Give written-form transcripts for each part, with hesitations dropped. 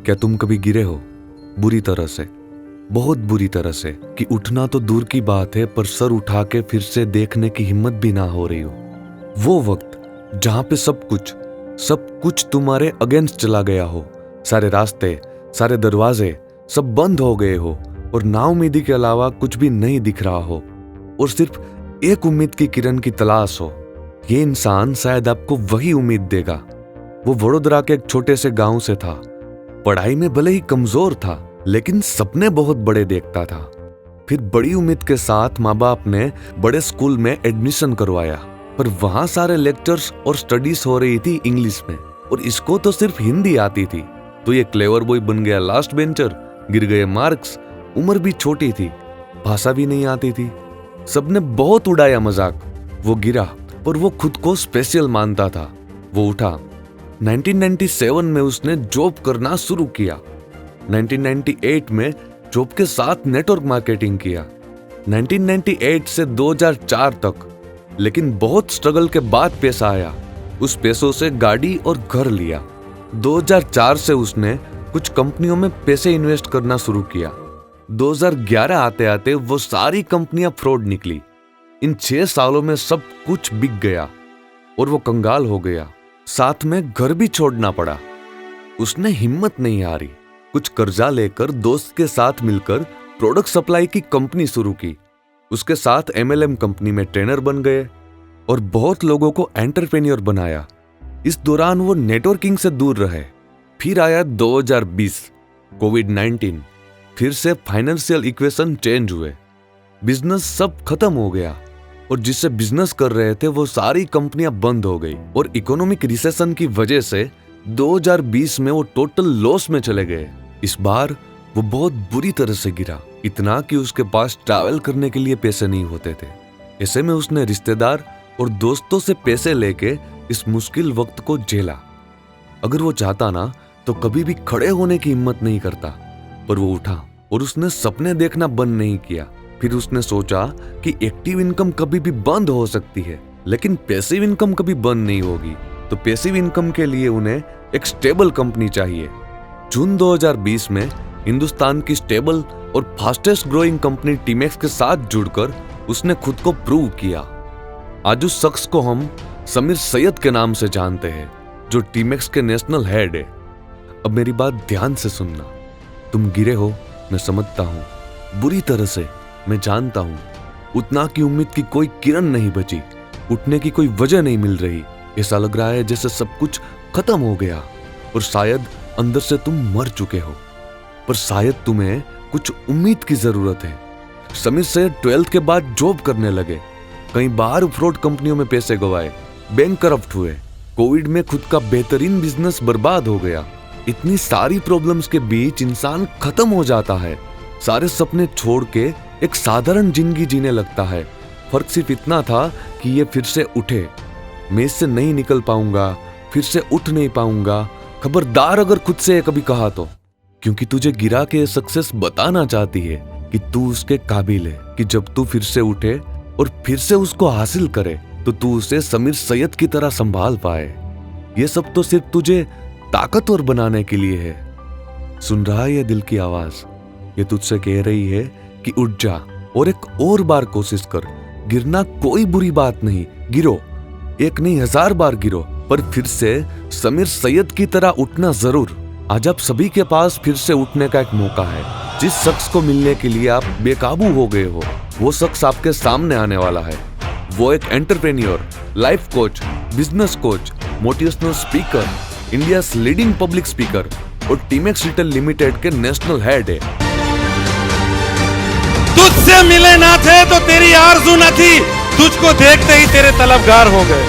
क्या तुम कभी गिरे हो बुरी तरह से, बहुत बुरी तरह से, कि उठना तो दूर की बात है पर सर उठा के फिर से देखने की हिम्मत भी ना हो रही हो? वो वक्त जहां पे सब कुछ तुम्हारे अगेंस्ट चला गया हो, सारे रास्ते, सारे दरवाजे सब बंद हो गए हो और नाउमीदी के अलावा कुछ भी नहीं दिख रहा हो और सिर्फ एक उम्मीद की किरण की तलाश हो। ये इंसान शायद आपको वही उम्मीद देगा। वो वडोदरा के एक छोटे से गांव से था। पढ़ाई में भले ही कमजोर था लेकिन सपने बहुत बड़े देखता था। फिर बड़ी उम्मीद के साथ माँ बाप ने बड़े स्कूल में एडमिशन करवाया, पर वहां सारे लेक्चर्स और स्टडीज हो रही थी इंग्लिश में और इसको तो सिर्फ हिंदी आती थी। तो ये क्लेवर बॉय बन गया लास्ट बेंचर, गिर गए मार्क्स, उम्र भी छोटी थी, भाषा भी नहीं आती थी। सबने बहुत उड़ाया मजाक। वो गिरा पर वो खुद को स्पेशल मानता था। वो उठा। 1997 में उसने जॉब करना शुरू किया। 1998 में जॉब के साथ नेटवर्क मार्केटिंग किया। 1998 से 2004 तक। लेकिन बहुत स्ट्रगल के बाद पैसा आया। उस पैसों से गाड़ी और घर लिया। 2004 से उसने कुछ कंपनियों में पैसे इन्वेस्ट करना शुरू किया। 2011 आते आते वो सारी कंपनियां फ्रॉड निकली। इन 6 सालों में सब कुछ बिक गया और वो कंगाल हो गया। साथ में घर भी छोड़ना पड़ा। उसने हिम्मत नहीं हारी। कुछ कर्जा लेकर दोस्त के साथ मिलकर प्रोडक्ट सप्लाई की कंपनी शुरू की। उसके साथ MLM कंपनी में ट्रेनर बन गए और बहुत लोगों को एंटरप्रेन्योर बनाया। इस दौरान वो नेटवर्किंग से दूर रहे। फिर आया 2020, कोविड-19। फिर से फाइनेंशियल इक्वेशन चेंज हुए। बिजनेस सब खत्म हो गया और जिससे बिजनेस कर रहे थे वो सारी कंपनियां बंद हो गई और इकोनॉमिक रिसेशन की वजह से 2020 में वो टोटल लॉस में चले गए। इस बार वो बहुत बुरी तरह से गिरा, इतना कि उसके पास ट्रैवल करने के लिए पैसे नहीं होते थे। ऐसे में उसने रिश्तेदार और दोस्तों से पैसे लेके इस मुश्किल वक्त को झेला। अगर वो चाहता ना तो कभी भी खड़े होने की हिम्मत नहीं करता, पर वो उठा और उसने सपने देखना बंद नहीं किया। फिर उसने सोचा कि एक्टिव इनकम कभी भी बंद हो सकती है लेकिन पैसिव इनकम कभी बंद नहीं होगी। तो पैसिव इनकम के लिए उन्हें एक स्टेबल कंपनी चाहिए। जून 2020 में हिंदुस्तान की स्टेबल और फास्टेस्ट ग्रोइंग कंपनी टीमेक्स के साथ जुड़कर उसने खुद को प्रूव किया। आज उस शख्स को हम समीर सैयद के नाम से जानते हैं, जो टीमेक्स के नेशनल हेड है। अब मेरी बात ध्यान से सुनना। तुम गिरे हो, मैं समझता हूं, बुरी तरह से, मैं जानता हूं। उतना की उम्मीद की कोई किरण नहीं बची, उठने की कोई वजह नहीं मिल रही। ऐसा लग रहा है जैसे सब कुछ खत्म हो गया और शायद अंदर से तुम मर चुके हो, पर शायद तुम्हें कुछ उम्मीद की जरूरत है। समीर सैयद 12th के बाद जॉब करने लगे, कई बार फ्रॉड कंपनियों में पैसे गवाए, बैंक करप्ट हुए, कोविड में खुद का बेहतरीन बिजनेस बर्बाद हो गया। इतनी सारी प्रॉब्लम्स के बीच इंसान खत्म हो जाता है, सारे सपने छोड़ के एक साधारण जिंदगी जीने लगता है। फर्क सिर्फ इतना था कि ये फिर से उठे। मैं इससे नहीं निकल पाऊंगा, फिर से उठ नहीं पाऊंगा, खबरदार अगर खुद से कभी कहा तो, क्योंकि तुझे गिरा के सक्सेस बताना चाहती है कि तू उसके काबिल है, कि जब तू फिर से उठे और फिर से उसको हासिल करे तो तू उसे समीर सैयद की तरह संभाल पाए। ये सब तो सिर्फ तुझे ताकतवर बनाने के लिए है। सुन रहा है ये दिल की आवाज? ये तुझसे कह रही है कि उठ जा और एक और बार कोशिश कर। गिरना कोई बुरी बात नहीं, गिरो, एक नहीं 1000 बार गिरो, पर फिर से समीर सैयद की तरह उठना जरूर। आज आप सभी के पास फिर से उठने का एक मौका है। जिस शख्स को मिलने के लिए आप बेकाबू हो गए हो, वो शख्स आपके सामने आने वाला है। वो एक entrepreneur, life coach, business coach, motivational speaker, India leading public speaker और टीमेक्स रिटेल लिमिटेड के नेशनल हेड है। तुझसे मिले ना थे तो तेरी आरज़ू न थी, तुझको देखते ही तेरे तलबगार हो गए।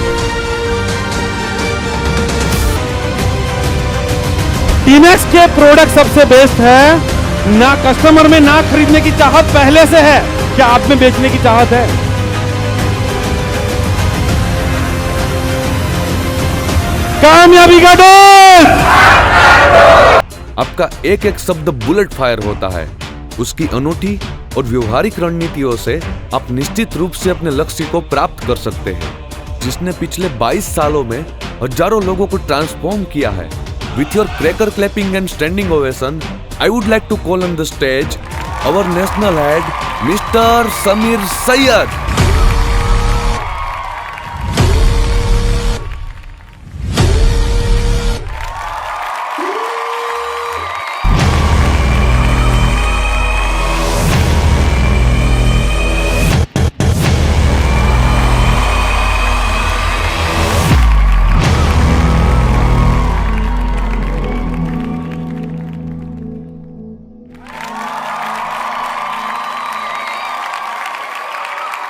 टीमेक्स के प्रोडक्ट सबसे बेस्ट है। ना कस्टमर में ना खरीदने की चाहत पहले से है, क्या आप में बेचने की चाहत है? कामयाबी का डोज। आपका एक एक शब्द बुलेट फायर होता है। उसकी अनूठी और व्यवहारिक रणनीतियों से आप निश्चित रूप से अपने लक्ष्य को प्राप्त कर सकते हैं। जिसने पिछले 22 सालों में हजारों लोगों को ट्रांसफॉर्म किया है, With your cracker clapping and standing ovation, I would like to call on the stage our national head, Mr. Samir Syed.